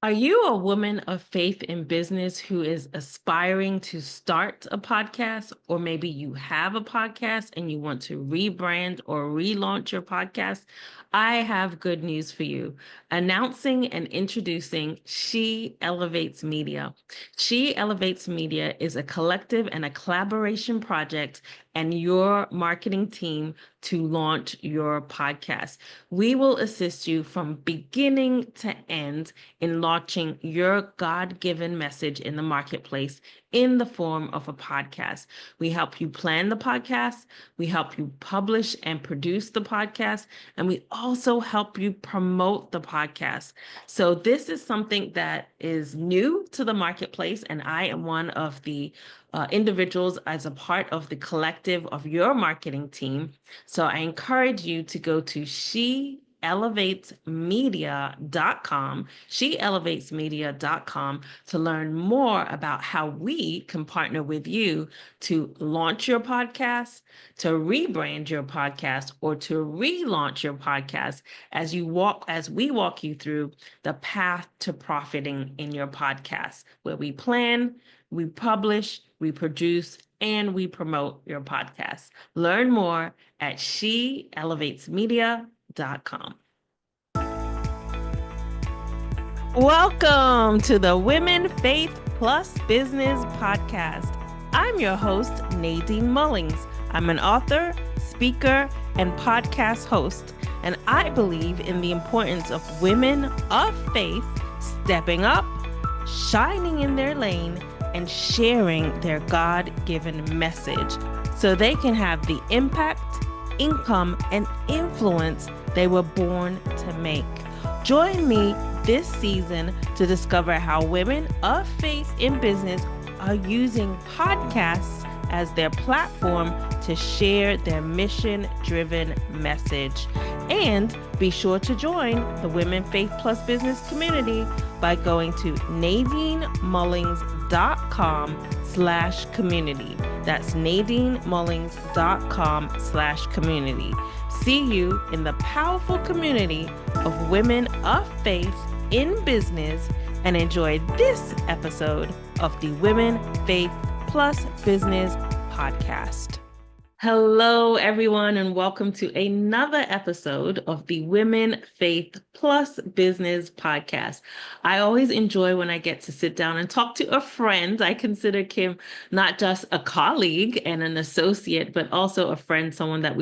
Are you a woman of faith in business who is aspiring to start a podcast, or maybe you have a podcast and you want to rebrand or relaunch your podcast? I have good news for you. Announcing and introducing She Elevates Media. She Elevates Media is a collective and a collaboration project and your marketing team to launch your podcast. We will assist you from beginning to end in launching your God-given message in the marketplace in the form of a podcast. We help you plan the podcast, we help you publish and produce the podcast, and we also help you promote the podcast. So this is something that is new to the marketplace, and I am one of the individuals as a part of the collective of your marketing team. So I encourage you to go to sheelevatesmedia.com to learn more about how we can partner with you to launch your podcast, to rebrand your podcast, or to relaunch your podcast as we walk you through the path to profiting in your podcast, where we plan, we publish, we produce, and we promote your podcast. Learn more at sheelevatesmedia.com. Welcome to the Women Faith Plus Business Podcast. I'm your host, Nadine Mullings. I'm an author, speaker, and podcast host, and I believe in the importance of women of faith stepping up, shining in their lane, and sharing their God-given message so they can have the impact, income, and influence they were born to make. Join me this season to discover how women of faith in business are using podcasts as their platform to share their mission-driven message. And be sure to join the Women Faith Plus Business community by going to nadinemullings.com/community. That's nadinemullings.com/community. See you in the powerful community of women of faith in business, and enjoy this episode of the Women Faith Plus Business Podcast. Hello, everyone, and welcome to another episode of the Women Faith Plus Business Podcast. I always enjoy when I get to sit down and talk to a friend. I consider Kim not just a colleague and an associate, but also a friend, someone that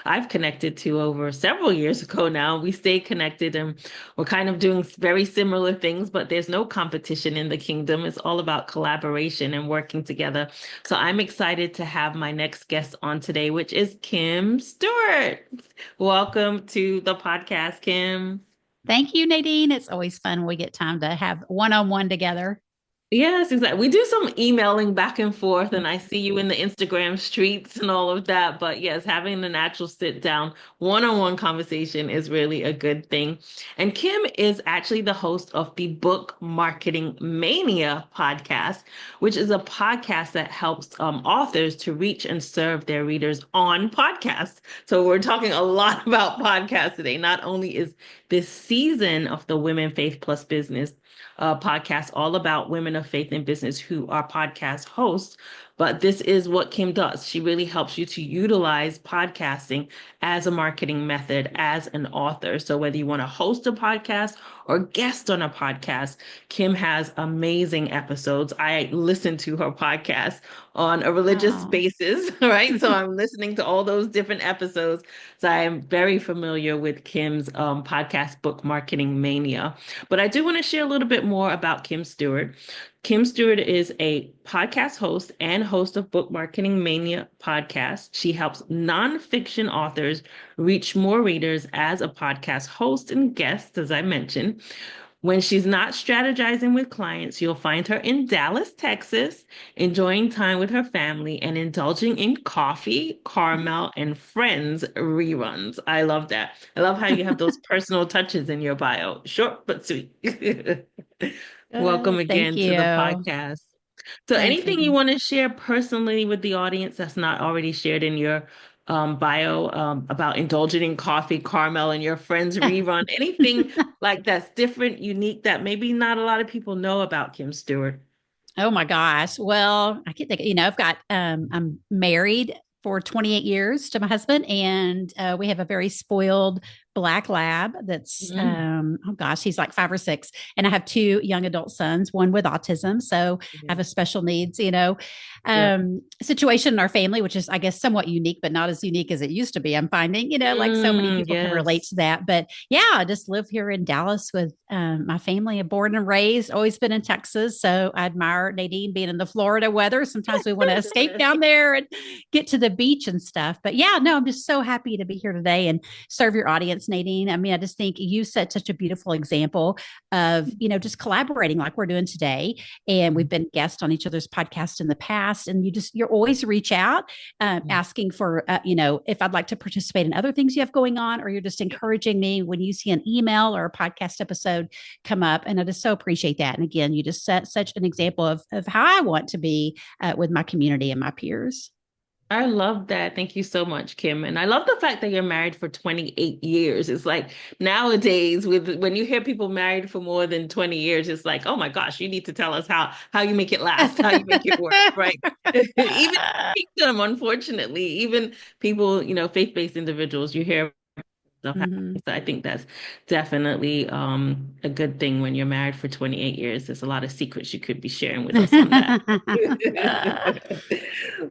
I've connected to over several years ago now. We stay connected and we're kind of doing very similar things, but there's no competition in the kingdom. It's all about collaboration and working together. So I'm excited to have my next guest on today, which is Kim Stewart. Welcome to the podcast, Kim. Thank you, Nadine. It's always fun when we get time to have one-on-one together. Yes, exactly. We do some emailing back and forth, and I see you in the Instagram streets and all of that. But yes, having an actual sit down one-on-one conversation is really a good thing. And Kim is actually the host of the Book Marketing Mania podcast, which is a podcast that helps authors to reach and serve their readers on podcasts. So we're talking a lot about podcasts today. Not only is this season of the Women Faith Plus Business podcast all about women of faith in business who are podcast hosts, but this is what Kim does. She really helps you to utilize podcasting as a marketing method as an author. So whether you want to host a podcast or guest on a podcast, Kim has amazing episodes. I listen to her podcast on a religious basis, right? So I'm listening to all those different episodes. So I am very familiar with Kim's podcast, Book Marketing Mania. But I do want to share a little bit more about Kim Stewart. Kim Stewart is a podcast host and host of Book Marketing Mania podcast. She helps nonfiction authors reach more readers as a podcast host and guest, as I mentioned. When she's not strategizing with clients, you'll find her in Dallas, Texas, enjoying time with her family and indulging in coffee, caramel, and Friends reruns. I love that. I love how you have those personal touches in your bio. Short but sweet. Welcome again to the podcast. So anything you want to share personally with the audience that's not already shared in your bio about indulging in coffee, caramel, and your friends rerun. Anything like that's different, unique that maybe not a lot of people know about Kim Stewart? Oh my gosh. Well, I can't think, I've got, I'm married for 28 years to my husband, and we have a very spoiled black lab that's, Mm, oh gosh, he's like 5 or 6. And I have two young adult sons, one with autism. So I have yeah. a special needs, Yep. situation in our family, which is, I guess, somewhat unique, but not as unique as it used to be. I'm finding, like so many people can relate Yes. to that. But yeah, I just live here in Dallas with my family, born and raised, always been in Texas. So I admire Nadine being in the Florida weather. Sometimes we want to escape down there and get to the beach and stuff. But yeah, no, I'm just so happy to be here today and serve your audience, Nadine. I mean, I just think you set such a beautiful example of, just collaborating like we're doing today. And we've been guests on each other's podcasts in the past. And you're always reach out, asking for, if I'd like to participate in other things you have going on, or you're just encouraging me when you see an email or a podcast episode come up. And I just so appreciate that. And again, you just set such an example of how I want to be with my community and my peers. I love that. Thank you so much, Kim. And I love the fact that you're married for 28 years. It's like nowadays with when you hear people married for more than 20 years, it's like, oh my gosh, you need to tell us how you make it last, how you make it work, right? Even kingdom, unfortunately, even people, faith-based individuals, you hear stuff Mhm. happening. So I think that's definitely a good thing when you're married for 28 years. There's a lot of secrets you could be sharing with us on that.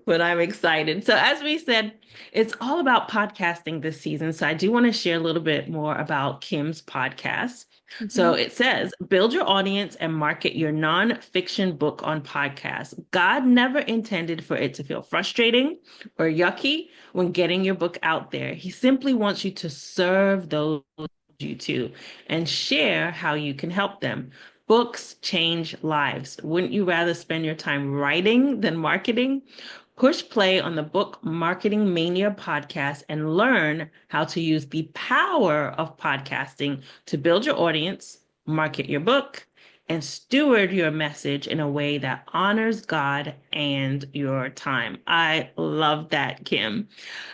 But I'm excited. So, as we said, it's all about podcasting this season. So, I do want to share a little bit more about Kim's podcast. So, Mhm. it says, build your audience and market your nonfiction book on podcast. God never intended for it to feel frustrating or yucky when getting your book out there. He simply wants you to serve those you to and share how you can help them. Books change lives. Wouldn't you rather spend your time writing than marketing? Push play on the Book Marketing Mania podcast and learn how to use the power of podcasting to build your audience, market your book, and steward your message in a way that honors God and your time. I love that, Kim.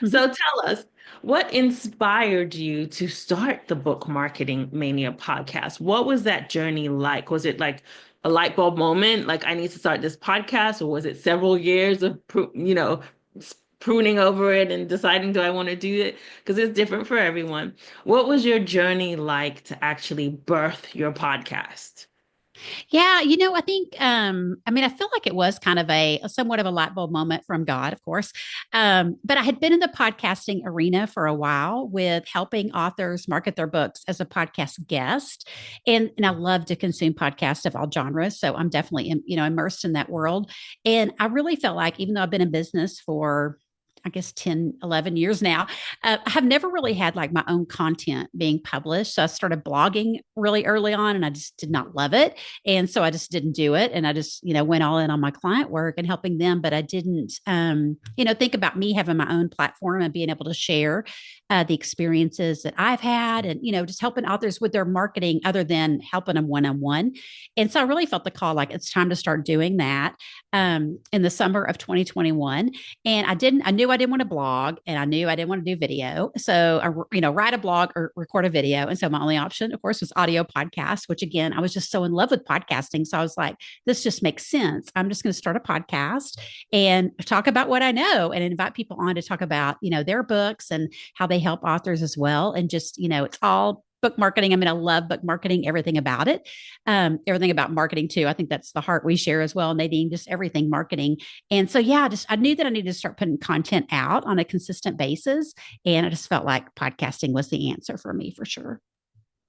So tell us, what inspired you to start the Book Marketing Mania podcast? What was that journey like? Was it like a light bulb moment, like I need to start this podcast, or was it several years of pruning over it and deciding do I want to do it? Because it's different for everyone. What was your journey like to actually birth your podcast? Yeah, I think I mean I feel like it was kind of a somewhat of a light bulb moment from God, of course. But I had been in the podcasting arena for a while with helping authors market their books as a podcast guest. And I love to consume podcasts of all genres. So I'm definitely immersed in that world. And I really felt like even though I've been in business for I guess 10, 11 years now. I have never really had like my own content being published. So I started blogging really early on and I just did not love it. And so I just didn't do it. And I just, went all in on my client work and helping them. But I didn't, think about me having my own platform and being able to share the experiences that I've had and, just helping authors with their marketing other than helping them one on one. And so I really felt the call like it's time to start doing that in the summer of 2021. And I knew I didn't want to blog and I knew I didn't want to do video. So I, write a blog or record a video. And so my only option, of course, was audio podcast, which again, I was just so in love with podcasting. So I was like, this just makes sense. I'm just going to start a podcast and talk about what I know and invite people on to talk about, their books and how they help authors as well. And just, it's all book marketing. I mean, I love book marketing, everything about it, everything about marketing too. I think that's the heart we share as well, Nadine, just everything marketing. And so, yeah, I knew that I needed to start putting content out on a consistent basis. And I just felt like podcasting was the answer for me for sure.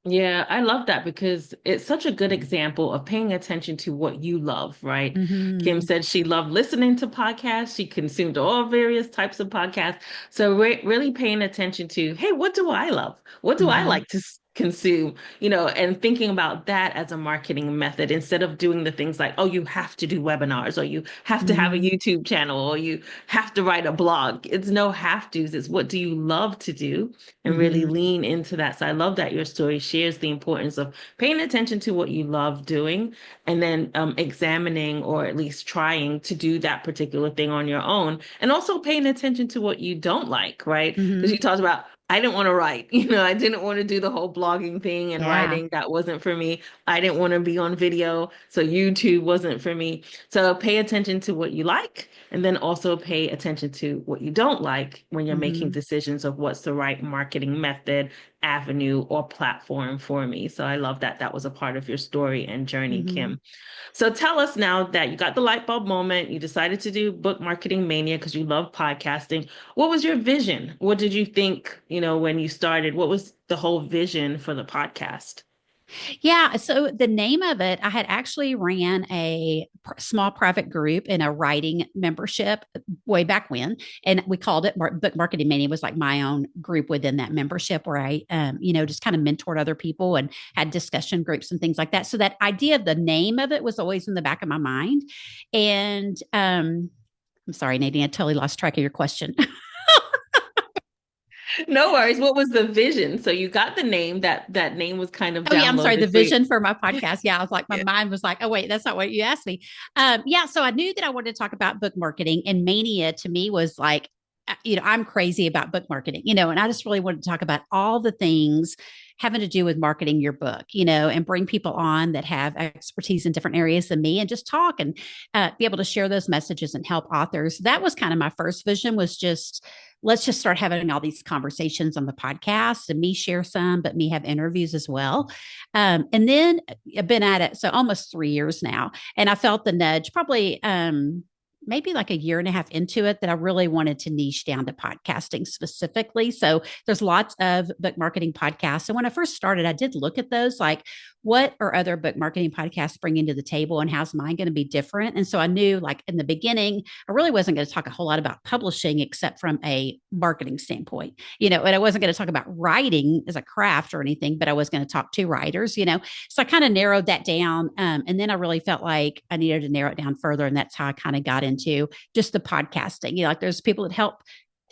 Yeah, I love that because it's such a good example of paying attention to what you love, right? Kim Mm-hmm. said she loved listening to podcasts. She consumed all various types of podcasts. So really paying attention to, hey, what do I love? What do I Mm-hmm. like to consume, and thinking about that as a marketing method instead of doing the things like, oh, you have to do webinars or you have to have a Hmm. YouTube channel or you have to write a blog. It's no have to's. It's what do you love to do and really Hmm. lean into that. So I love that your story shares the importance of paying attention to what you love doing and then examining or at least trying to do that particular thing on your own and also paying attention to what you don't like, right? Because Hmm. you talked about I didn't want to write. I didn't want to do the whole blogging thing and Yeah. writing. That wasn't for me. I didn't want to be on video. So YouTube wasn't for me. So pay attention to what you like and then also pay attention to what you don't like when you're making Hmm. decisions of what's the right marketing method, avenue, or platform for me. So I love that that was a part of your story and journey, Hmm. Kim. So tell us now that you got the light bulb moment, you decided to do book marketing mania because you love podcasting. What was your vision? What did you think, when you started? What was the whole vision for the podcast? Yeah. So the name of it, I had actually ran a small private group in a writing membership way back when, and we called it Book Marketing Mania. It was like my own group within that membership where I, just kind of mentored other people and had discussion groups and things like that. So that idea of the name of it was always in the back of my mind. And I'm sorry, Nadine, I totally lost track of your question. No worries. What was the vision? So you got the name, that name was kind of Oh yeah, I'm sorry. The downloaded for you. vision for my podcast. Yeah, I was like, my Yeah. mind was like, oh wait, that's not what you asked me. Yeah, so I knew that I wanted to talk about book marketing, and Mania to me was like, I'm crazy about book marketing, and I just really wanted to talk about all the things having to do with marketing your book, and bring people on that have expertise in different areas than me, and just talk and be able to share those messages and help authors. That was kind of my first vision. Was just let's just start having all these conversations on the podcast and me share some, but me have interviews as well. And then I've been at it so almost 3 years now, and I felt the nudge probably maybe like a year and a half into it that I really wanted to niche down to podcasting specifically. So there's lots of book marketing podcasts. And when I first started, I did look at those like, what are other book marketing podcasts bringing to the table and how's mine going to be different? And so I knew like in the beginning, I really wasn't going to talk a whole lot about publishing except from a marketing standpoint, and I wasn't going to talk about writing as a craft or anything, but I was going to talk to writers, So I kind of narrowed that down. And then I really felt like I needed to narrow it down further. And that's how I kind of got into just the podcasting. Like there's people that help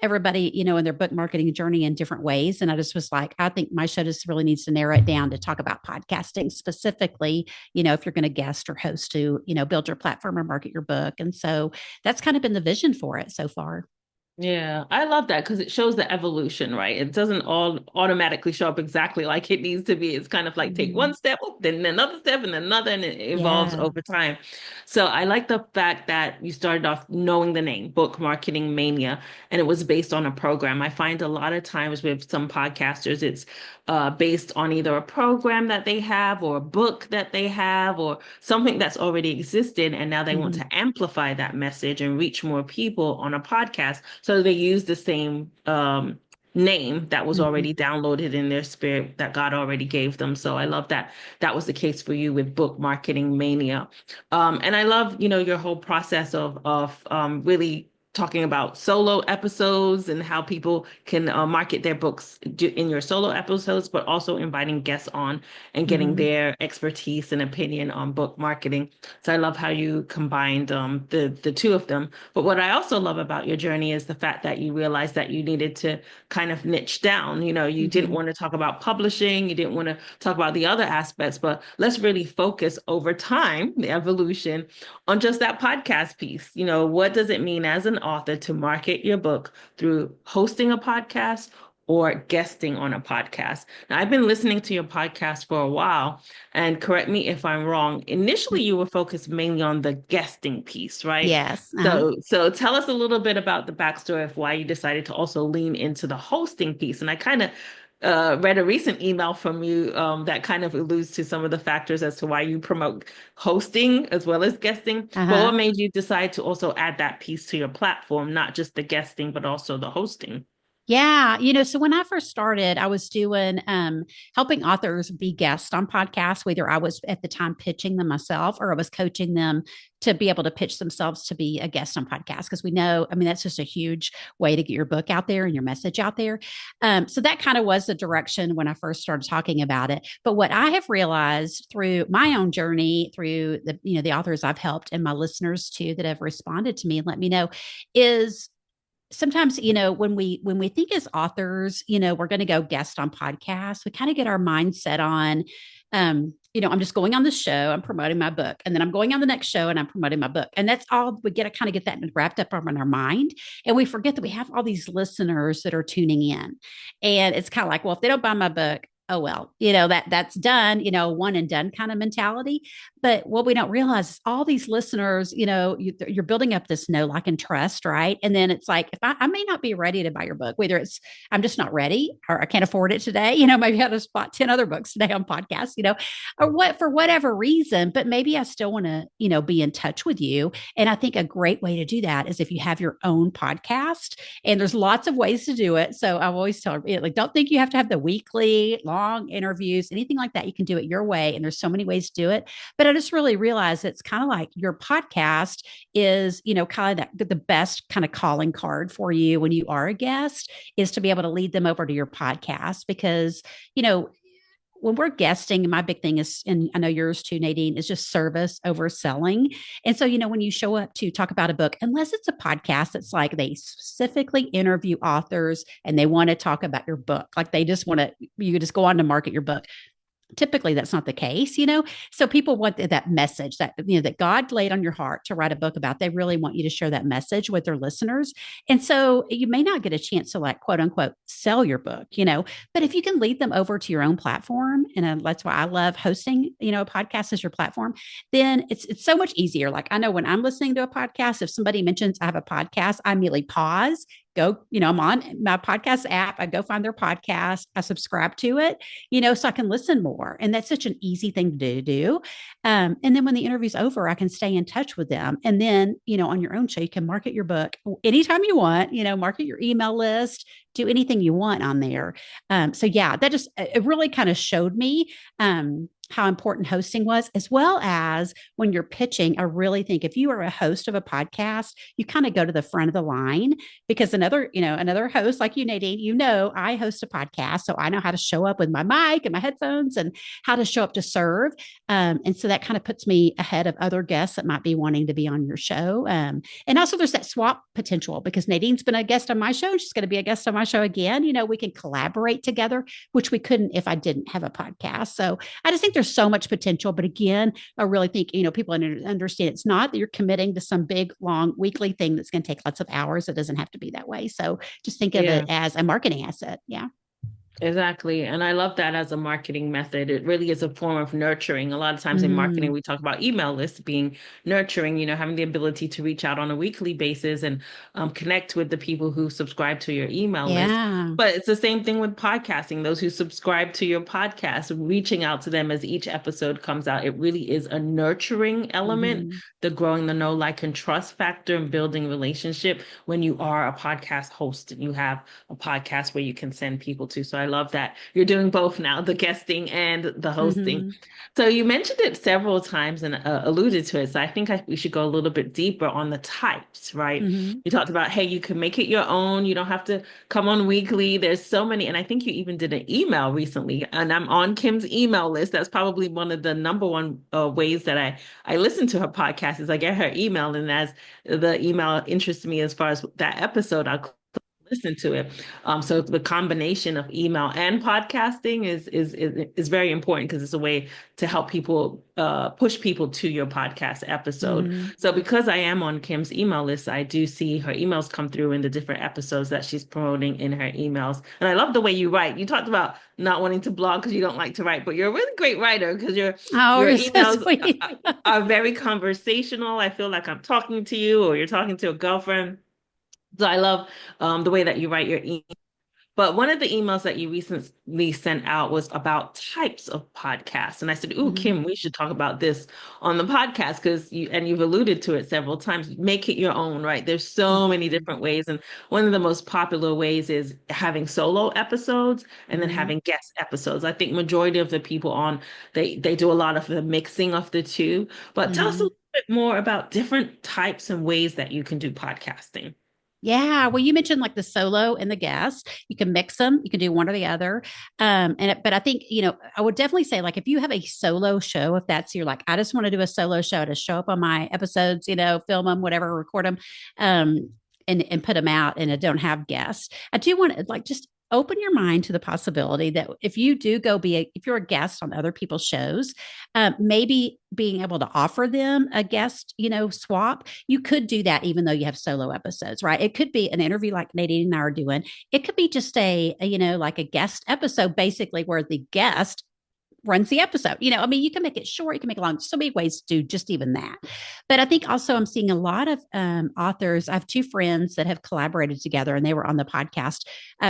everybody, in their book marketing journey in different ways. And I just was like, I think my show just really needs to narrow it down to talk about podcasting specifically, if you're going to guest or host to, build your platform or market your book. And so that's kind of been the vision for it so far. Yeah, I love that because it shows the evolution, right? It doesn't all automatically show up exactly like it needs to be. It's kind of like take one Mhm. step, oh, then another step, and then another, and it evolves Yeah. over time. So I like the fact that you started off knowing the name, Book Marketing Mania, and it was based on a program. I find a lot of times with some podcasters, it's based on either a program that they have or a book that they have or something that's already existed. And now they want Mhm. to amplify that message and reach more people on a podcast. So they use the same name that was already Mhm. downloaded in their spirit that God already gave them. So I love that that was the case for you with Book Marketing Mania. And I love, your whole process of really talking about solo episodes and how people can market their books in your solo episodes, but also inviting guests on and getting Mhm. their expertise and opinion on book marketing. So I love how you combined the two of them. But what I also love about your journey is the fact that you realized that you needed to kind of niche down. You didn't Mhm. want to talk about publishing, you didn't want to talk about the other aspects, but let's really focus over time, the evolution on just that podcast piece. What does it mean as an author to market your book through hosting a podcast or guesting on a podcast? Now, I've been listening to your podcast for a while, and correct me if I'm wrong. Initially, you were focused mainly on the guesting piece, right? Yes. Uh-huh. So tell us a little bit about the backstory of why you decided to also lean into the hosting piece. And I kind of read a recent email from you that kind of alludes to some of the factors as to why you promote hosting as well as guesting. But Uh-huh. what made you decide to also add that piece to your platform, not just the guesting, but also the hosting? Yeah, so when I first started, I was doing helping authors be guests on podcasts, whether I was at the time pitching them myself or I was coaching them to be able to pitch themselves to be a guest on podcasts. Because we know, I mean, that's just a huge way to get your book out there and your message out there. So that kind of was the direction when I first started talking about it. But what I have realized through my own journey, through the authors I've helped and my listeners too that have responded to me and let me know is sometimes when we think as authors we're going to go guest on podcasts, we kind of get our mindset on I'm just going on this show, I'm promoting my book, and then I'm going on the next show and I'm promoting my book, and that's all we get to kind of get that wrapped up in our mind, and we forget that we have all these listeners that are tuning in, and it's kind of like, well, if they don't buy my book, oh well, that's done, one and done kind of mentality. But what we don't realize is all these listeners, you're building up this know, like, and trust, right? And then it's like, if I may not be ready to buy your book, whether it's I'm just not ready or I can't afford it today, maybe I had to spot 10 other books today on podcasts, or what, for whatever reason, but maybe I still want to, be in touch with you. And I think a great way to do that is if you have your own podcast, and there's lots of ways to do it. So I always tell like, don't think you have to have the weekly long interviews, anything like that. You can do it your way. And there's so many ways to do it. But I just really realized it's kind of like your podcast is, kind of the best kind of calling card for you when you are a guest is to be able to lead them over to your podcast because, when we're guesting, my big thing is, and I know yours too, Nadine, is just service over selling. And so, when you show up to talk about a book, unless it's a podcast that's like they specifically interview authors and they want to talk about your book, like they just want to, you just go on to market your book. Typically that's not the case, so people want that message that that God laid on your heart to write a book about. They really want you to share that message with their listeners, and so you may not get a chance to, like, quote unquote sell your book, but if you can lead them over to your own platform, and that's why I love hosting a podcast as your platform, then it's so much easier. Like, I know when I'm listening to a podcast, if somebody mentions I have a podcast, I immediately pause, go, I'm on my podcast app, I go find their podcast, I subscribe to it, so I can listen more. And that's such an easy thing to do. And then when the interview's over, I can stay in touch with them. And then, on your own show, you can market your book anytime you want, market your email list, do anything you want on there. So yeah, that just, it really kind of showed me, how important hosting was, as well as when you're pitching. I really think if you are a host of a podcast, you kind of go to the front of the line, because another host like you, Nadine, I host a podcast, so I know how to show up with my mic and my headphones and how to show up to serve. And so that kind of puts me ahead of other guests that might be wanting to be on your show. And also there's that swap potential, because Nadine's been a guest on my show. She's going to be a guest on my show again. We can collaborate together, which we couldn't if I didn't have a podcast. So I just think there's so much potential. But again, I really think, people understand it's not that you're committing to some big, long weekly thing that's going to take lots of hours. It doesn't have to be that way. So just think of it as a marketing asset. Yeah. Exactly. And I love that as a marketing method. It really is a form of nurturing. A lot of times in marketing, we talk about email lists being nurturing, having the ability to reach out on a weekly basis and connect with the people who subscribe to your email list. Yeah. But it's the same thing with podcasting. Those who subscribe to your podcast, reaching out to them as each episode comes out. It really is a nurturing element, the growing the know, like, and trust factor, and building relationship when you are a podcast host and you have a podcast where you can send people to. So I love that you're doing both now, the guesting and the hosting. So you mentioned it several times and alluded to it. So I think we should go a little bit deeper on the types, right? You talked about, hey, you can make it your own. You don't have to come on weekly. There's so many. And I think you even did an email recently, and I'm on Kim's email list. That's probably one of the number one ways that I listen to her podcast is I get her email. And as the email interests me as far as that episode, I'll listen to it. So the combination of email and podcasting is very important, because it's a way to help people push people to your podcast episode. So because I am on Kim's email list, I do see her emails come through in the different episodes that she's promoting in her emails. And I love the way you write. You talked about not wanting to blog because you don't like to write, but you're a really great writer, because your emails are very conversational. I feel like I'm talking to you or you're talking to a girlfriend. So I love the way that you write your email. But one of the emails that you recently sent out was about types of podcasts. And I said, "Ooh, Mhm. Kim, we should talk about this on the podcast because you've alluded to it several times. Make it your own, right? There's so many Mhm. different ways. And one of the most popular ways is having solo episodes and then Mhm. having guest episodes. I think majority of the people on they do a lot of the mixing of the two. But tell us a Mhm. little bit more about different types and ways that you can do podcasting. Yeah, well, you mentioned like the solo and the guest. You can mix them. You can do one or the other. But I think I would definitely say like if you have a solo show, if that's you're like I just want to do a solo show to show up on my episodes, film them, whatever, record them, and put them out, and I don't have guests. I do want to like just open your mind to the possibility that if you do if you're a guest on other people's shows, maybe being able to offer them a guest, swap. You could do that even though you have solo episodes, right? It could be an interview like Nadine and I are doing. It could be just like a guest episode, basically, where the guest runs the episode. I mean, you can make it short, you can make it long. So many ways to do just even that. But I think also I'm seeing a lot of authors. I have two friends that have collaborated together, and they were on the podcast,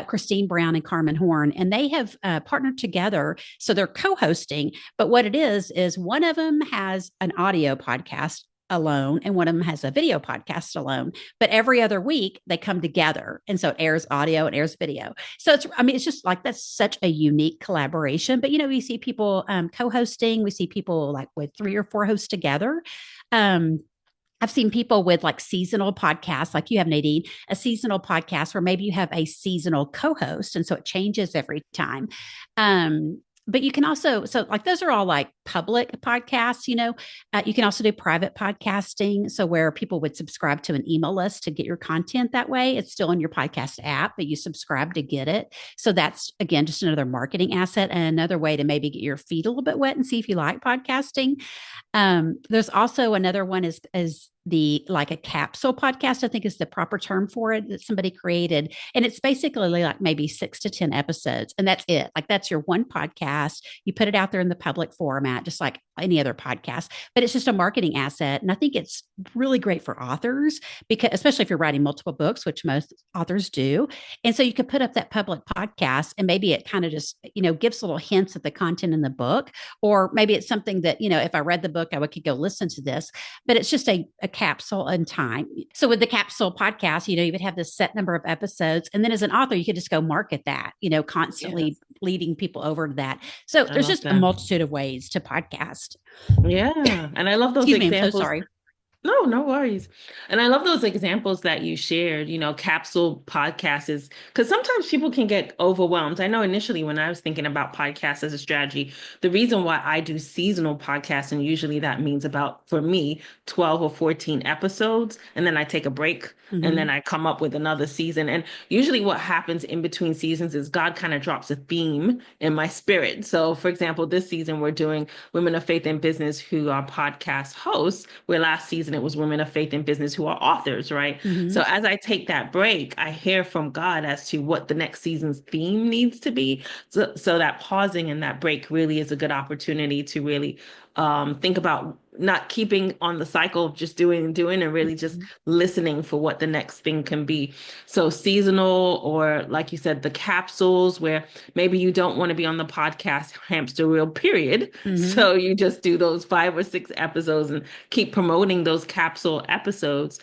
Christine Brown and Carmen Horn, and they have partnered together. So they're co-hosting. But what it is one of them has an audio podcast alone and one of them has a video podcast alone, but every other week they come together, and so it airs audio and airs video. So it's just like that's such a unique collaboration. But we see people co-hosting, we see people like with 3 or 4 hosts together. um I've seen people with like seasonal podcasts, like you have, Nadine, a seasonal podcast where maybe you have a seasonal co-host, and so it changes every time. But you can also, so like those are all like public podcasts. You can also do private podcasting, so where people would subscribe to an email list to get your content that way. It's still in your podcast app, but you subscribe to get it. So that's again just another marketing asset and another way to maybe get your feet a little bit wet and see if you like podcasting. There's also another one is the like a capsule podcast, I think is the proper term for it, that somebody created. And it's basically like maybe 6 to 10 episodes. And that's it. Like that's your one podcast. You put it out there in the public format, just like any other podcast, but it's just a marketing asset. And I think it's really great for authors because, especially if you're writing multiple books, which most authors do. And so you could put up that public podcast, and maybe it kind of just, gives little hints of the content in the book. Or maybe it's something that, if I read the book, I could go listen to this, but it's just a capsule in time. So with the capsule podcast, you would have this set number of episodes. And then as an author, you could just go market that, constantly Yes, leading people over to that. So I there's love just a that. multitude of ways to podcast. Yeah, and I love those Excuse me, I'm so examples. sorry. No, no worries. And I love those examples that you shared, capsule podcasts is because sometimes people can get overwhelmed. I know initially when I was thinking about podcasts as a strategy, the reason why I do seasonal podcasts, and usually that means about, for me, 12 or 14 episodes, and then I take a break and then Mm-hmm. I come up with another season. And usually what happens in between seasons is God kind of drops a theme in my spirit. So, for example, this season we're doing Women of Faith and Business who are podcast hosts, where last season it was Women of Faith and Business who are authors, right? Mm-hmm. So as I take that break, I hear from God as to what the next season's theme needs to be. So that pausing and that break really is a good opportunity to really think about not keeping on the cycle of just doing and doing and really just Mm-hmm. listening for what the next thing can be. So seasonal, or like you said, the capsules where maybe you don't want to be on the podcast hamster wheel, period. Mm-hmm. So you just do those 5 or 6 episodes and keep promoting those capsule episodes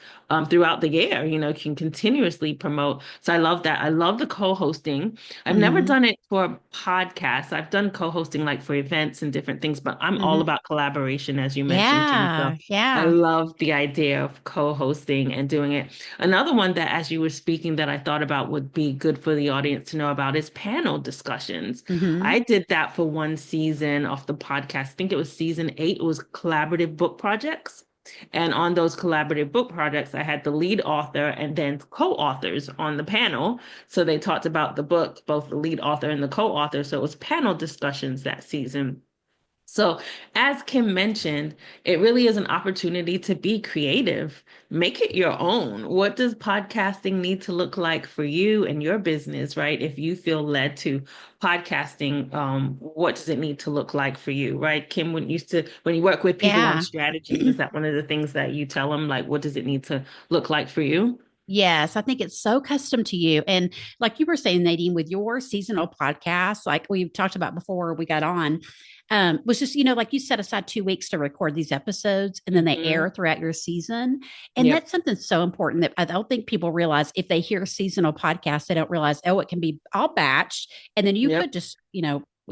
throughout the year. You can continuously promote. So I love that. I love the co-hosting. I've never Mm-hmm. done it for podcasts. I've done co-hosting like for events and different things, but I'm all Mm-hmm. about collaboration, as you mentioned, Kim. So Yeah. I Yeah. love the idea of co-hosting and doing it. Another one that, as you were speaking, that I thought about would be good for the audience to know about is panel discussions. Mm-hmm. I did that for one season of the podcast. I think it was season 8. It was collaborative book projects. And on those collaborative book projects, I had the lead author and then co-authors on the panel. So they talked about the book, both the lead author and the co-author. So it was panel discussions that season. So, as Kim mentioned, it really is an opportunity to be creative. Make it your own. What does podcasting need to look like for you and your business, right? If you feel led to podcasting, what does it need to look like for you, right? Kim, when you work with people on Yeah. strategies, is that one of the things that you tell them, like, what does it need to look like for you? Yes, I think it's so custom to you. And like you were saying, Nadine, with your seasonal podcast, like we've talked about before we got on, was just, like you set aside 2 weeks to record these episodes and then they Hmm. air throughout your season. And Yep. that's something so important that I don't think people realize if they hear seasonal podcasts, they don't realize, oh, it can be all batched. And then you Yep. could just,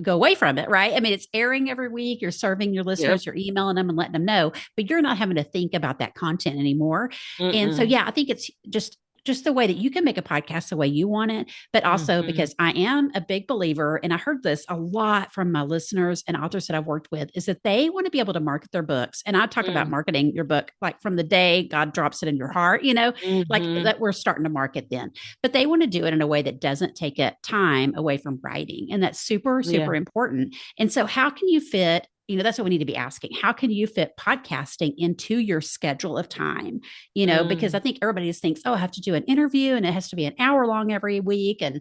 go away from it, right? I mean, it's airing every week. You're serving your Yep. listeners, you're emailing them and letting them know, but you're not having to think about that content anymore. And so, Mm-mm. yeah, I think it's just the way that you can make a podcast the way you want it, but also Hmm. because I am a big believer, and I heard this a lot from my listeners and authors that I've worked with, is that they want to be able to market their books. And I talk about marketing your book like from the day God drops it in your heart, like Mm-hmm. that we're starting to market then. But they want to do it in a way that doesn't take it time away from writing. And that's super, Yeah. super important. And so, how can you fit? That's what we need to be asking. How can you fit podcasting into your schedule of time? Because I Mm. think everybody just thinks, oh, I have to do an interview and it has to be an hour long every week. And,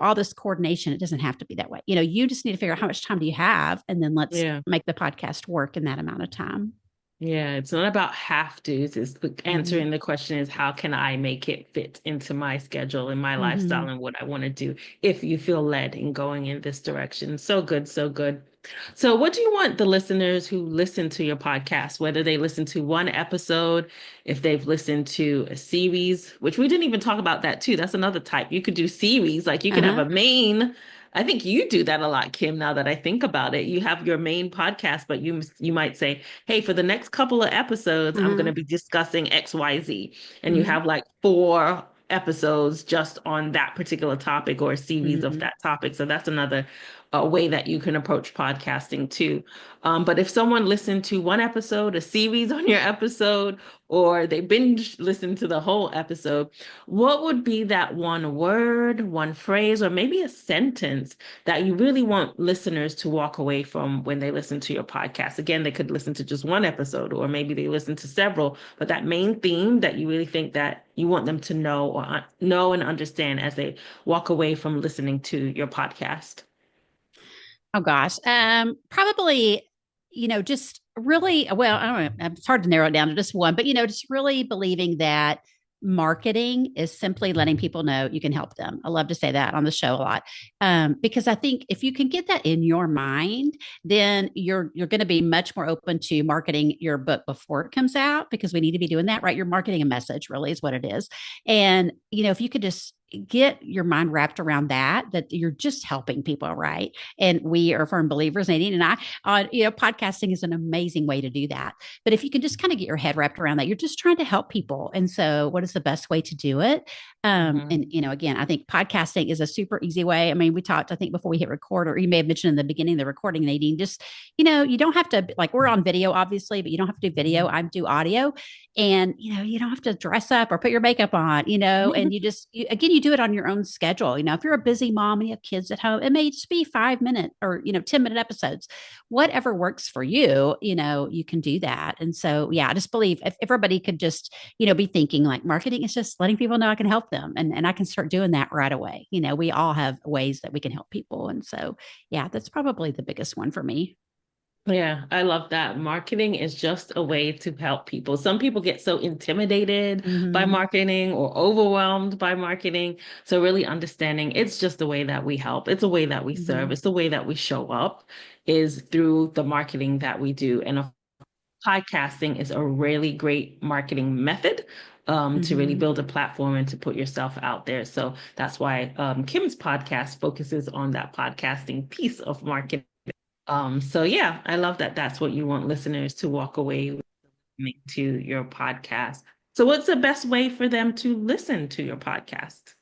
all this coordination, it doesn't have to be that way. You just need to figure out how much time do you have, and then let's Yeah. make the podcast work in that amount of time. Yeah, it's not about have tos. Mm-hmm. Answering the question is how can I make it fit into my schedule and my Mm-hmm. lifestyle and what I want to do if you feel led in going in this direction. So good, so good. So what do you want the listeners who listen to your podcast, whether they listen to one episode, if they've listened to a series, which we didn't even talk about that too. That's another type. You could do series, like you can have Uh-huh. a main. I think you do that a lot, Kim, now that I think about it. You have your main podcast, but you might say, hey, for the next couple of episodes, I'm going Uh-huh. to be discussing XYZ. And you Mm-hmm. have like 4 episodes just on that particular topic or a series of Mm-hmm. that topic. So that's another way that you can approach podcasting too. But if someone listened to one episode, a series on your episode, or they binge listen to the whole episode, what would be that one word, one phrase, or maybe a sentence that you really want listeners to walk away from when they listen to your podcast? Again, they could listen to just one episode, or maybe they listen to several, but that main theme that you really think that you want them to know or know and understand as they walk away from listening to your podcast. Oh gosh. Probably, just really well, I don't know, it's hard to narrow it down to just one, but just really believing that marketing is simply letting people know you can help them. I love to say that on the show a lot. Because I think if you can get that in your mind, then you're going to be much more open to marketing your book before it comes out, because we need to be doing that, right? You're marketing a message, really, is what it is. And if you could just get your mind wrapped around that you're just helping people, right? And we are firm believers, Nadine and I, podcasting is an amazing way to do that. But if you can just kind of get your head wrapped around that, you're just trying to help people. And so, what is the best way to do it? Hmm. And again, I think podcasting is a super easy way. I mean, we talked, I think, before we hit record, or you may have mentioned in the beginning of the recording, Nadine. Just you don't have to, like, we're on video, obviously, but you don't have to do video. I do audio, and you don't have to dress up or put your makeup on, and again, you do it on your own schedule. If you're a busy mom and you have kids at home, it may just be 5 minute or 10-minute episodes, whatever works for you. You can do that. And so, yeah, I just believe if everybody could just be thinking like marketing is just letting people know I can help them, and I can start doing that right away. We all have ways that we can help people, and so, yeah, that's probably the biggest one for me. Yeah, I love that. Marketing is just a way to help people. Some people get so intimidated by Mm-hmm. marketing or overwhelmed by marketing. So really understanding it's just the way that we help. It's a way that we serve. Mm-hmm. It's the way that we show up is through the marketing that we do. And podcasting is a really great marketing method to really Mm-hmm. build a platform and to put yourself out there. So that's why Kim's podcast focuses on that podcasting piece of marketing. So yeah, I love that that's what you want listeners to walk away with to your podcast. So what's the best way for them to listen to your podcast?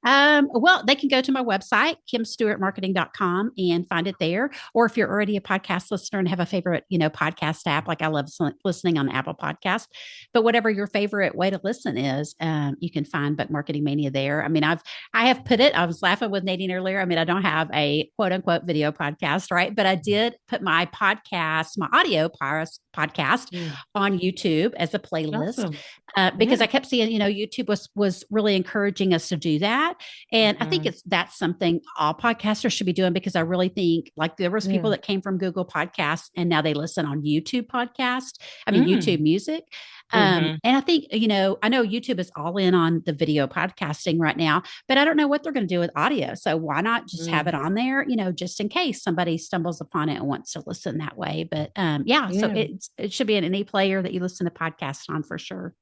Well, they can go to my website, kimstewartmarketing.com, and find it there. Or if you're already a podcast listener and have a favorite, podcast app, like I love listening on Apple Podcast, but whatever your favorite way to listen is, you can find Book Marketing Mania there. I mean, I have put it, I was laughing with Nadine earlier. I mean, I don't have a quote unquote video podcast, right? But I did put my podcast, my audio podcast Mm, on YouTube as a playlist, awesome. because Yeah. I kept seeing, YouTube was really encouraging us to do that. that. And I think Mhm. that's something all podcasters should be doing, because I really think like there was people Yeah. that came from Google Podcasts and now they listen on YouTube podcast. I mean YouTube Mm. Music. Hmm. And I think, I know YouTube is all in on the video podcasting right now, but I don't know what they're going to do with audio. So why not just have it Mm. on there, just in case somebody stumbles upon it and wants to listen that way. But yeah, so Yeah. it should be in any player that you listen to podcasts on for sure.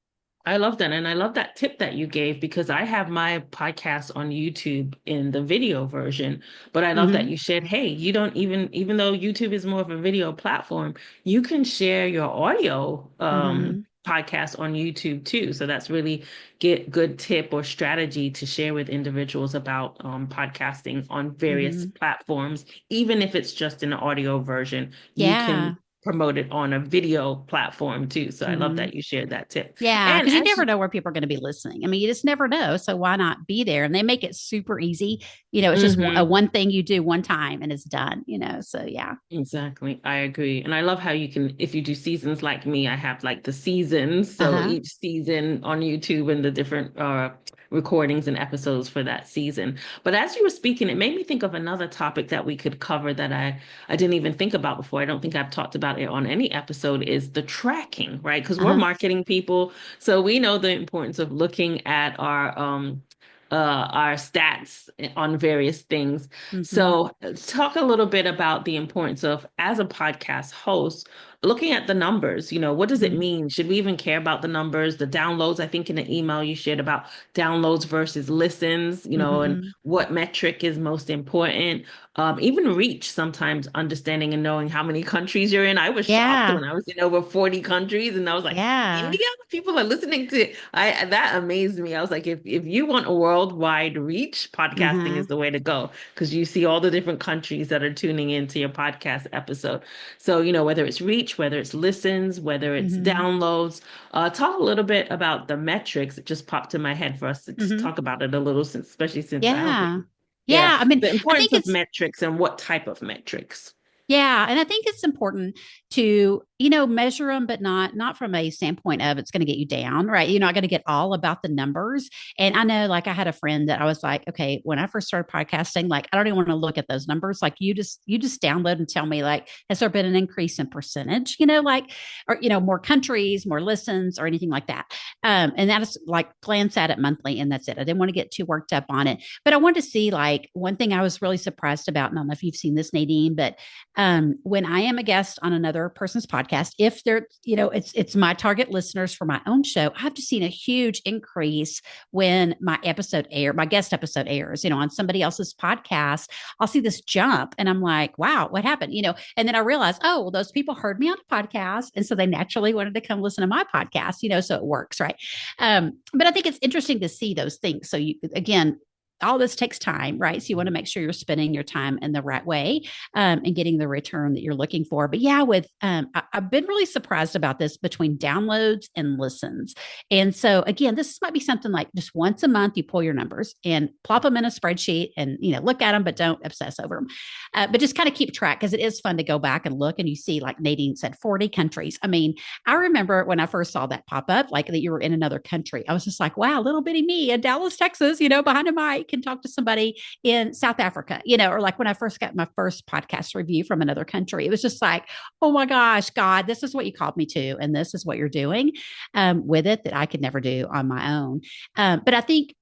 I love that. And I love that tip that you gave because I have my podcast on YouTube in the video version. But I love that Hmm. you shared, hey, you don't even though YouTube is more of a video platform, you can share your audio Hmm. podcast on YouTube too. So that's really get good tip or strategy to share with individuals about podcasting on various Hmm. platforms. Even if it's just an audio version, you can Yeah. promote it on a video platform too. So I love Hmm. that you shared that tip. Yeah, And because you as never know where people are going to be listening. I mean, you just never know. So why not be there? And they make it super easy. It's just a hmm one thing you do one time and it's done, So yeah. exactly. I agree. And I love how you can, if you do seasons like me, I have like the seasons. Uh So huh. each season on YouTube and the different recordings and episodes for that season. But as you were speaking, it made me think of another topic that we could cover that I didn't even think about before. I don't think I've talked about it on any episode is the tracking, right? Because Uh we're huh. marketing people. So we know the importance of looking at our stats on various things. Hmm. So, talk a little bit about the importance of, as a podcast host, looking at the numbers. What does it Hmm. mean? Should we even care about the numbers, the downloads? I think in the email you shared about downloads versus listens, and Hmm. what metric is most important. Even reach, sometimes understanding and knowing how many countries you're in. I was shocked Yeah. when I was in over 40 countries and I was like, Yeah. India, people are listening to that amazed me. I was like, if you want a worldwide reach, podcasting Uh-huh. is the way to go because you see all the different countries that are tuning into your podcast episode. So, whether it's reach, whether it's listens, whether it's Hmm. downloads, talk a little bit about the metrics. It just popped in my head for us to just Hmm. talk about it a little, since, especially since I don't think, Yeah. yeah, Yeah. I mean, the I importance think of it's metrics and what type of metrics. Yeah, and I think it's important to, measure them, but not from a standpoint of it's going to get you down, right? You're not going to get all about the numbers. And I know, like, I had a friend that I was like, okay, when I first started podcasting, like, I don't even want to look at those numbers. Like, you just download and tell me, like, has there been an increase in percentage? Like, or more countries, more listens, or anything like that. And that is like glance at it monthly, and that's it. I didn't want to get too worked up on it, but I wanted to see, like, one thing I was really surprised about. And I don't know if you've seen this, Nadine, but when I am a guest on another person's podcast, if they're, it's my target listeners for my own show, I've just seen a huge increase when my guest episode airs, on somebody else's podcast. I'll see this jump and I'm like, wow, what happened? And then I realize, oh, well, those people heard me on a podcast. And so they naturally wanted to come listen to my podcast, so it works, right? But I think it's interesting to see those things. So again, all this takes time, right? So you want to make sure you're spending your time in the right way, and getting the return that you're looking for. But yeah, I've been really surprised about this between downloads and listens. And so again, this might be something like just once a month, you pull your numbers and plop them in a spreadsheet and, look at them, but don't obsess over them. But just kind of keep track, because it is fun to go back and look and you see, like Nadine said, 40 countries. I mean, I remember when I first saw that pop up, like that you were in another country. I was just like, wow, little bitty me in Dallas, Texas, behind a mic can talk to somebody in South Africa, or like when I first got my first podcast review from another country, it was just like, oh my gosh, God, this is what you called me to. And this is what you're doing with it that I could never do on my own. But I think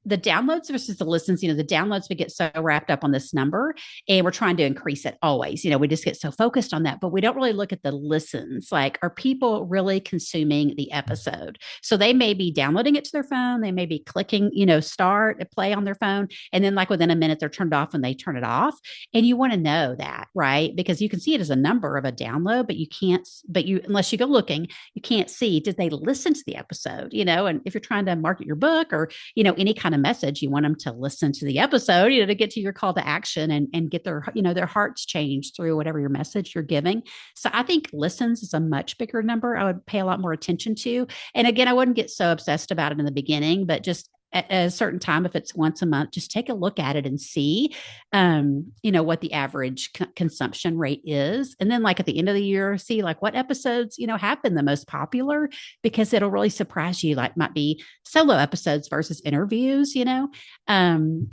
the downloads versus the listens, the downloads, we get so wrapped up on this number and we're trying to increase it always. We just get so focused on that, but we don't really look at the listens. Like, are people really consuming the episode? So they may be downloading it to their phone. They may be clicking, start and play on their phone. And then, like, within a minute, they're turned off and they turn it off. And you want to know that, right? Because you can see it as a number of a download, but you can't, unless you go looking, you can't see, did they listen to the episode? And if you're trying to market your book or, any kind of message, you want them to listen to the episode, to get to your call to action and get their hearts changed through whatever your message you're giving. So I think listens is a much bigger number I would pay a lot more attention to. And again, I wouldn't get so obsessed about it in the beginning, but just at a certain time, if it's once a month, just take a look at it and see, what the average consumption rate is. And then like at the end of the year, see like what episodes, have been the most popular, because it'll really surprise you. Like might be solo episodes versus interviews,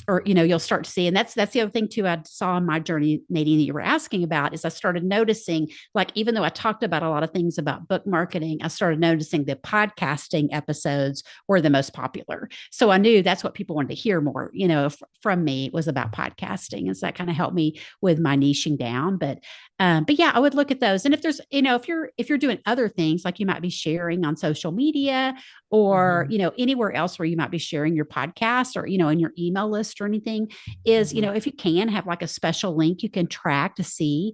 or, you'll start to see, and that's the other thing too, I saw on my journey, Nadine, that you were asking about, is I started noticing, like, even though I talked about a lot of things about book marketing, I started noticing the podcasting episodes were the most popular. So I knew that's what people wanted to hear more, from me, was about podcasting. And so that kind of helped me with my niching down. But yeah, I would look at those. And if there's, if you're doing other things, like you might be sharing on social media, or, Mhm. anywhere else where you might be sharing your podcast, or, in your email list or anything, is, Mhm. if you can have like a special link you can track to see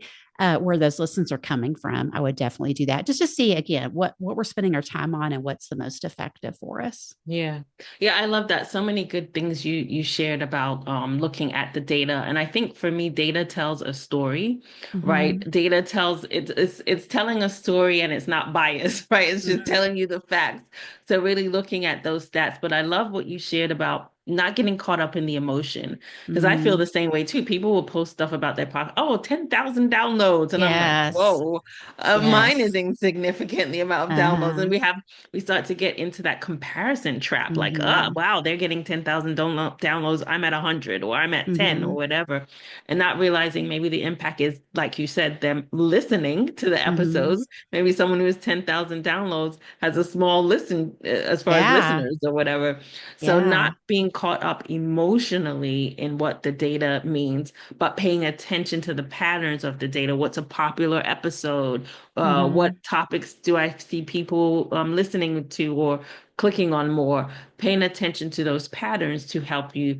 where those listens are coming from, I would definitely do that, just to see again what we're spending our time on and what's the most effective for us. Yeah. Yeah, I love that. So many good things you shared about looking at the data. And I think for me, data tells a story, right? Mm-hmm. Data tells it's telling a story and it's not biased, right? It's just Mm-hmm. telling you the facts. So really looking at those stats. But I love what you shared about not getting caught up in the emotion. Because I feel Mm-hmm. the same way too. People will post stuff about their podcast, oh, 10,000 downloads. And I'm like, Yes. whoa, mine is Yes. insignificant, the amount of downloads. Uh-huh. And we start to get into that comparison trap, like, Mm-hmm. wow, they're getting 10,000 downloads, I'm at 100, or I'm at 10, or Mm-hmm. whatever, and not realizing maybe the impact is, like you said, them listening to the Mm-hmm. episodes. Maybe someone who has 10,000 downloads has a small listen as far as Yeah. listeners or whatever. So Yeah. not being caught up emotionally in what the data means, but paying attention to the patterns of the data. What's a popular episode? What Mm-hmm. topics do I see people listening to or clicking on more? Paying attention to those patterns to help you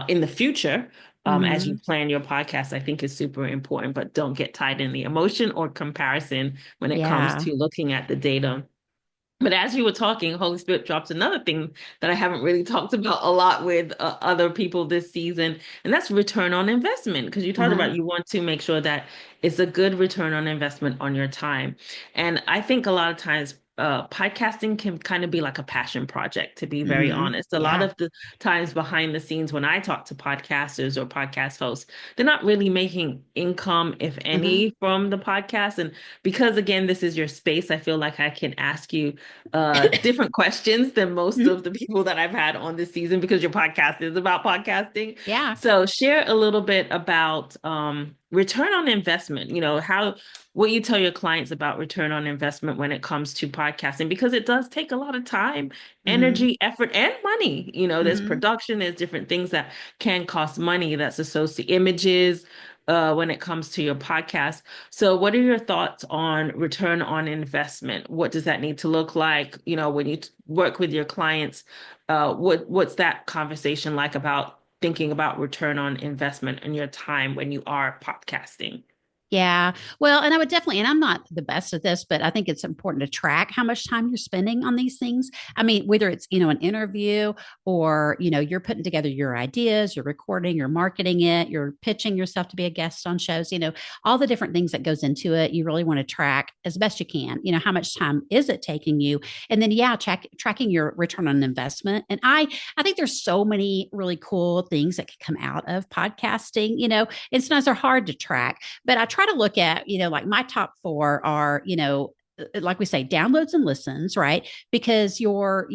in the future as you Mm-hmm. plan your podcast, I think is super important. But don't get tied in the emotion or comparison when it comes Yeah. to looking at the data. But as you were talking, Holy Spirit drops another thing that I haven't really talked about a lot with other people this season, and that's return on investment. Because you talked Uh-huh. about you want to make sure that it's a good return on investment on your time. And I think a lot of times, podcasting can kind of be like a passion project, to be very Mm-hmm. honest. A lot Yeah. of the times behind the scenes when I talk to podcasters or podcast hosts, they're not really making income, if Mm-hmm. any, from the podcast. And because, again, this is your space, I feel like I can ask you different questions than most Mm-hmm. of the people that I've had on this season, because your podcast is about podcasting. Yeah. So share a little bit about return on investment, how what you tell your clients about return on investment when it comes to podcasting, because it does take a lot of time, Mm-hmm. energy, effort, and money. There's Mm-hmm. production, there's different things that can cost money that's associated images when it comes to your podcast. So, what are your thoughts on return on investment? What does that need to look like? When you work with your clients, what's that conversation like about thinking about return on investment and your time when you are podcasting? Yeah. Well, and I would definitely, and I'm not the best at this, but I think it's important to track how much time you're spending on these things. I mean, whether it's, an interview, or, you're putting together your ideas, you're recording, you're marketing it, you're pitching yourself to be a guest on shows, all the different things that goes into it. You really want to track as best you can, how much time is it taking you? And then, yeah, tracking your return on investment. And I think there's so many really cool things that can come out of podcasting, and sometimes they're hard to track, but I try to look at, like my top four are, like we say, downloads and listens, right? Because you're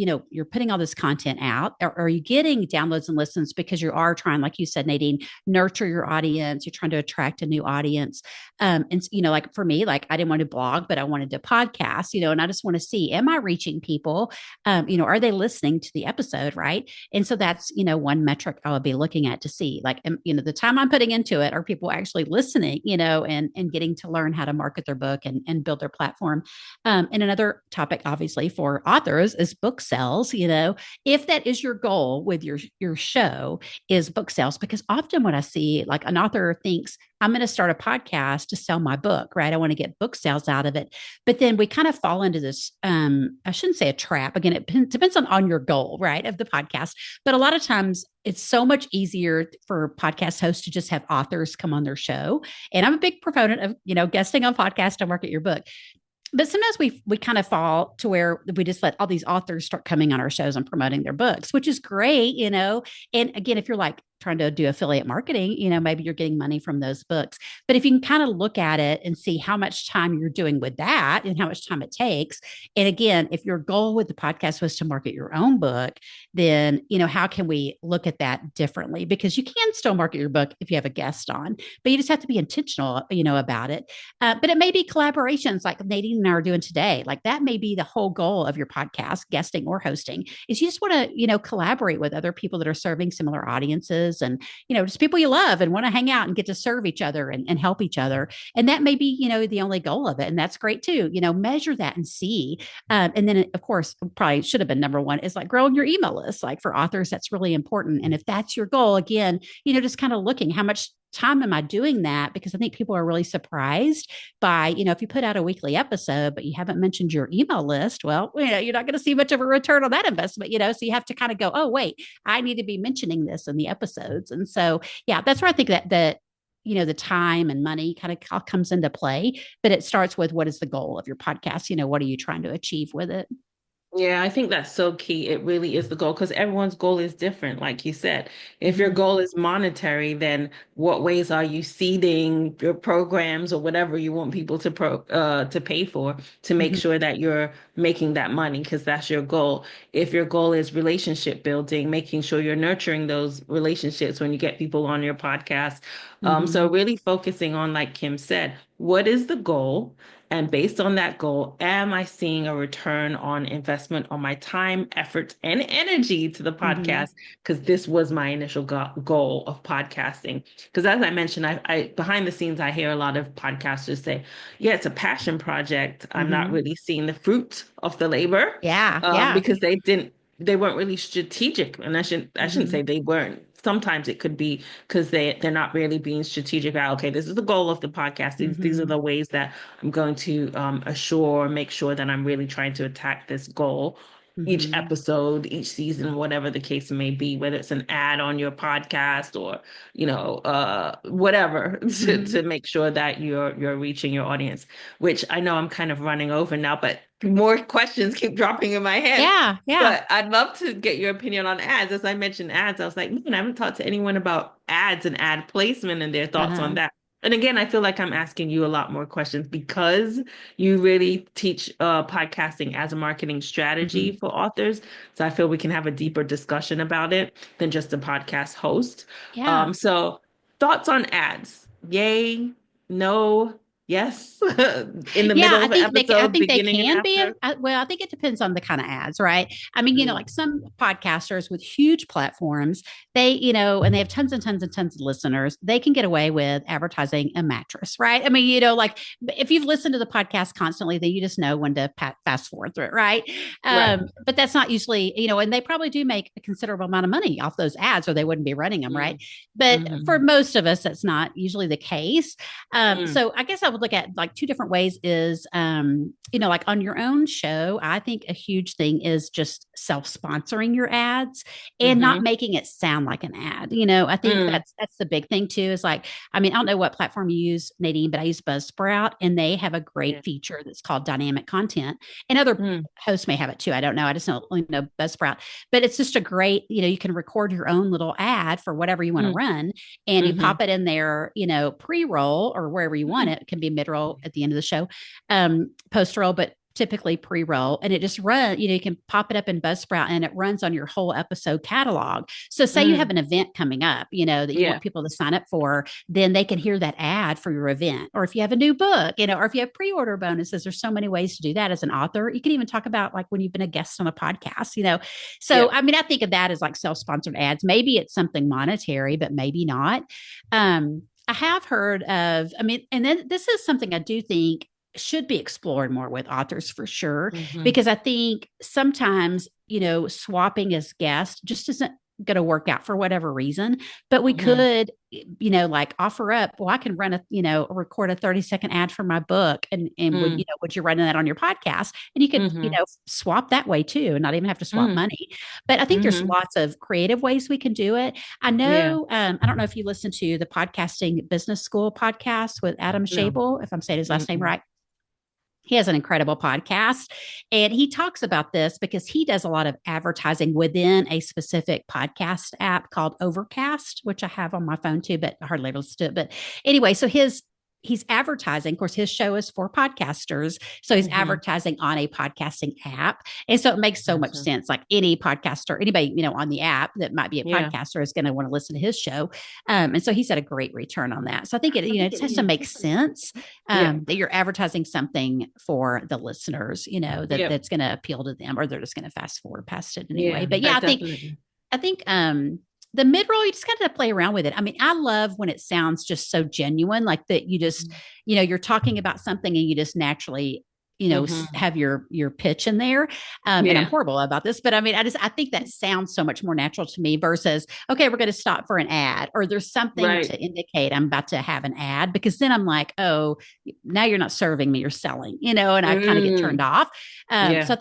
putting all this content out. Or are you getting downloads and listens because you are trying, like you said, Nadine, nurture your audience? You're trying to attract a new audience. And like for me, like I didn't want to blog, but I wanted to podcast, and I just want to see, am I reaching people? Are they listening to the episode, right? And so that's, one metric I would be looking at to see, like, the time I'm putting into it, are people actually listening, and getting to learn how to market their book and build their platform. And another topic, obviously, for authors is book sales. If that is your goal with your show, is book sales, because often what I see, like an author thinks, I'm going to start a podcast to sell my book, right? I want to get book sales out of it. But then we kind of fall into this, I shouldn't say a trap. Again, it depends on your goal, right, of the podcast. But a lot of times it's so much easier for podcast hosts to just have authors come on their show. And I'm a big proponent of, guesting on podcast to market your book. But sometimes we kind of fall to where we just let all these authors start coming on our shows and promoting their books, which is great, you know. And again, if you're like trying to do affiliate marketing, you know, maybe you're getting money from those books. But if you can kind of look at it and see how much time you're doing with that and how much time it takes. And again, if your goal with the podcast was to market your own book, then, you know, how can we look at that differently? Because you can still market your book if you have a guest on, but you just have to be intentional, you know, about it. But it may be collaborations like Nadine and I are doing today. Like that may be the whole goal of your podcast, guesting or hosting, is you just want to, you know, collaborate with other people that are serving similar audiences and, you know, just people you love and want to hang out and get to serve each other and help each other. And that may be, you know, the only goal of it. And that's great too. You know, measure that and see. And then, of course, probably should have been number one is like growing your email list. Like for authors, that's really important. And if that's your goal, again, you know, just kind of looking how much time am I doing that? Because I think people are really surprised by, you know, if you put out a weekly episode, but you haven't mentioned your email list, well, you know, you're not going to see much of a return on that investment, you know, so you have to kind of go, oh, wait, I need to be mentioning this in the episodes. And so, yeah, that's where I think that you know, the time and money kind of comes into play, but it starts with what is the goal of your podcast? You know, what are you trying to achieve with it? Yeah, I think that's so key. It really is the goal because everyone's goal is different. Like you said, if your Mm-hmm. goal is monetary, then what ways are you seeding your programs or whatever you want people to pay for to make Mm-hmm. sure that you're making that money because that's your goal. If your goal is relationship building, making sure you're nurturing those relationships when you get people on your podcast. Mm-hmm. So really focusing on, like Kim said, what is the goal? And based on that goal, am I seeing a return on investment on my time, effort, and energy to the Mm-hmm. podcast? Because this was my initial goal of podcasting. Because as I mentioned, I behind the scenes, I hear a lot of podcasters say, "Yeah, it's a passion project. I'm not Mm-hmm. really seeing the fruit of the labor Yeah. Yeah. because they weren't really strategic." And I shouldn't Mm-hmm. say they weren't. Sometimes it could be because they're not really being strategic about, okay, this is the goal of the podcast. These are Mm-hmm. the ways that I'm going to assure, make sure that I'm really trying to attack this goal each Mm-hmm. episode, each season, whatever the case may be, whether it's an ad on your podcast or, whatever, Mm-hmm. to make sure that you're reaching your audience, which I know I'm kind of running over now, but more questions keep dropping in my head. Yeah. Yeah. But I'd love to get your opinion on ads. As I mentioned ads, I was like, man, I haven't talked to anyone about ads and ad placement and their thoughts on Uh-huh. that. And again, I feel like I'm asking you a lot more questions because you really teach podcasting as a marketing Mm-hmm. strategy for authors. So I feel we can have a deeper discussion about it than just a podcast host. Yeah. So thoughts on ads? Yay, no, yes, in the Yeah, middle of the I episode, think they beginning and can be. after. Well, I think it depends on the kind of ads, right? I mean, you know, Mm, like some podcasters with huge platforms, they, you know, and they have tons and tons and tons of listeners. They can get away with advertising a mattress, right? I mean, you know, like if you've listened to the podcast constantly, then you just know when to fast forward through it, right? right. But that's not usually, you know, and they probably do make a considerable amount of money off those ads, or they wouldn't be running them, right? Mm, But for mhm, most of us, that's not usually the case. mm, So I guess I would look at like two different ways is, you know, like on your own show, I think a huge thing is just self-sponsoring your ads and not mhm, making it sound like an ad. You know, I think mm, that's the big thing too, is like, I mean, I don't know what platform you use, Nadine, but I use Buzzsprout and they have a yeah, great feature that's called dynamic content. And other mm, hosts may have it too. I don't know. I just don't only know Buzzsprout, but it's just a great, you know, you can record your own little ad for whatever you want to mm, run and you mhm, pop it in there, you know, pre-roll or wherever you want mm, it. It can be mid-roll at the end of the show, post-roll, but typically pre-roll, and it just run, you know, you can pop it up in Buzzsprout and it runs on your whole episode catalog. So say you have mm, an event coming up, you know, that you yeah, want people to sign up for, then they can hear that ad for your event. Or if you have a new book, you know, or if you have pre-order bonuses, there's so many ways to do that as an author. You can even talk about like when you've been a guest on a podcast, you know. So yeah, I mean, I think of that as like self-sponsored ads. Maybe it's something monetary, but maybe not. I have heard of, I mean, and then this is something I do think should be explored more with authors for sure, mhm, because I think sometimes, you know, swapping as guest just isn't going to work out for whatever reason. But we mhm, could, you know, like offer up, well, I can run a, you know, record a 30-second ad for my book. And would, you mm, know, would you run that on your podcast? And you could, you mhm, know, swap that way too, and not even have to swap mm, money. But I think there's mhm, lots of creative ways we can do it. I yeah, know, I don't know if you listen to the Podcasting Business School podcast with Adam no, Shable, if I'm saying his last name mm-mm, right. He has an incredible podcast, and he talks about this because he does a lot of advertising within a specific podcast app called Overcast, which I have on my phone too, but I hardly ever listen to it. But anyway, so he's advertising. Of course, his show is for podcasters. So he's Mm-hmm. advertising on a podcasting app. And so it makes so much Gotcha. sense. Like any podcaster, anybody, on the app that might be a Yeah. podcaster is going to want to listen to his show. And so he's had a great return on that. So I think it has to make sense Yeah. that you're advertising something for the listeners, Yep. that's going to appeal to them, or they're just going to fast forward past it anyway. Yeah. But yeah, That definitely. I think the mid roll, you just kind of play around with it. I mean, I love when it sounds just so genuine, like that you just, you're talking about something and you just naturally, Mm-hmm. have your pitch in there. And I'm Yeah. horrible about this, but I mean, I think that sounds so much more natural to me versus, okay, we're going to stop for an ad, or there's something Right. to indicate I'm about to have an ad, because then I'm like, oh, now you're not serving me, you're selling, and I kind of get turned Mm. off. Yeah. So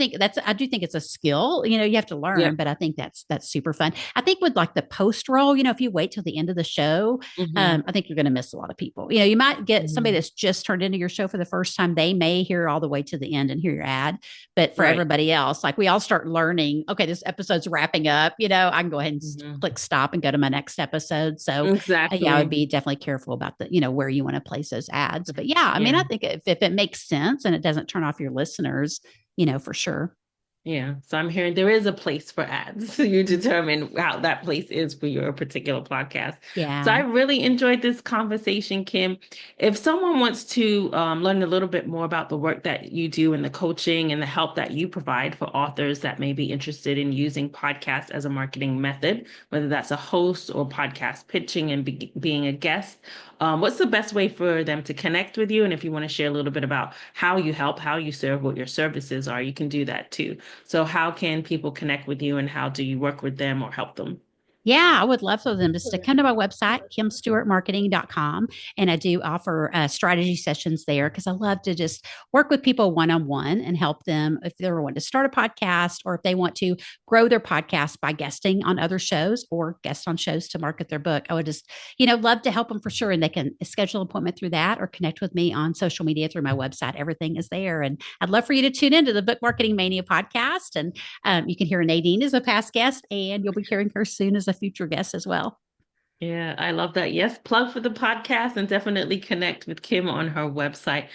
I do think it's a skill, you have to learn, Yep. but I think that's super fun. I think with like the post roll, if you wait till the end of the show, Mm-hmm. I think you're going to miss a lot of people. You might get somebody Mm-hmm. that's just turned into your show for the first time. They may hear all the way to the end and hear your ad, but for Right. everybody else, like we all start learning, okay, this episode's wrapping up, I can go ahead and Mm-hmm. click stop and go to my next episode. So yeah, I would Exactly. be definitely careful about where you want to place those ads. But yeah, I mean, Yeah. I think if it makes sense and it doesn't turn off your listeners, for sure. Yeah. So I'm hearing there is a place for ads. So you determine how that place is for your particular podcast. So I Yeah. really enjoyed this conversation, Kim. If someone wants to learn a little bit more about the work that you do and the coaching and the help that you provide for authors that may be interested in using podcasts as a marketing method, whether that's a host or podcast pitching and being a guest, what's the best way for them to connect with you? And if you want to share a little bit about how you help, how you serve, what your services are, you can do that too. So how can people connect with you and how do you work with them or help them? Yeah, I would love for them just to come to my website, kimstewartmarketing.com. And I do offer strategy sessions there because I love to just work with people one on one and help them if they want to start a podcast, or if they want to grow their podcast by guesting on other shows or guest on shows to market their book. I would just, love to help them for sure. And they can schedule an appointment through that or connect with me on social media through my website. Everything is there. And I'd love for you to tune into the Book Marketing Mania podcast. And you can hear Nadine as a past guest, and you'll be hearing her soon as a future guest as well. Yeah, I love that. Yes, plug for the podcast and definitely connect with Kim on her website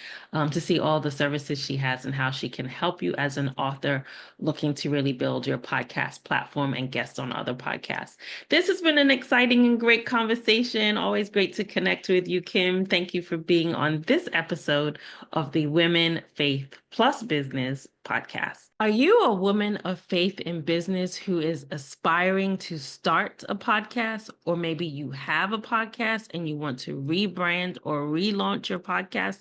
to see all the services she has and how she can help you as an author looking to really build your podcast platform and guest on other podcasts. This has been an exciting and great conversation. Always great to connect with you, Kim. Thank you for being on this episode of the Women, Faith Plus Business podcast. Are you a woman of faith in business who is aspiring to start a podcast, or maybe you have a podcast and you want to rebrand or relaunch your podcast?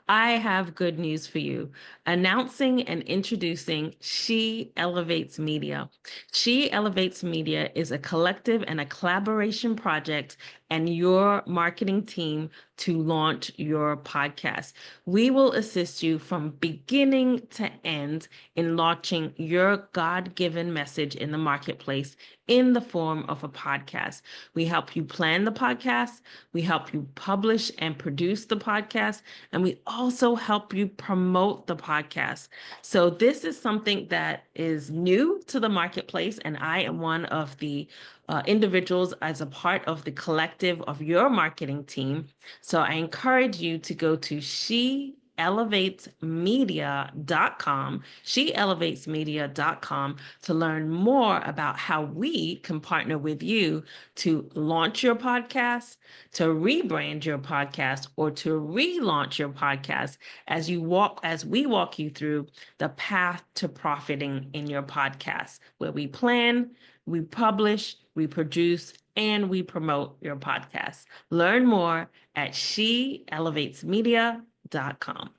I have good news for you. Announcing and introducing She Elevates Media. She Elevates Media is a collective and a collaboration project and your marketing team to launch your podcast. We will assist you from beginning to end in launching your God-given message in the marketplace in the form of a podcast. We help you plan the podcast, we help you publish and produce the podcast, and we also help you promote the podcast. So this is something that is new to the marketplace, and I am one of the individuals as a part of the collective of your marketing team. So I encourage you to go to sheelevatesmedia.com to learn more about how we can partner with you to launch your podcast, to rebrand your podcast, or to relaunch your podcast as we walk you through the path to profiting in your podcast, where we plan, we publish, we produce, and we promote your podcast. Learn more at sheelevatesmedia.com.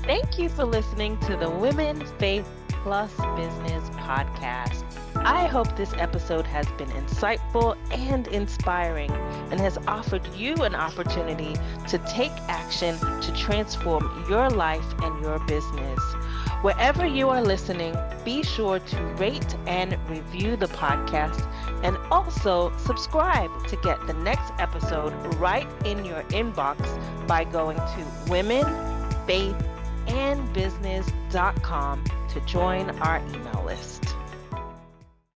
Thank you for listening to the Women, Faith Plus Business podcast. I hope this episode has been insightful and inspiring and has offered you an opportunity to take action to transform your life and your business. Wherever you are listening, be sure to rate and review the podcast, and also subscribe to get the next episode right in your inbox by going to womenfaithandbusiness.com to join our email list.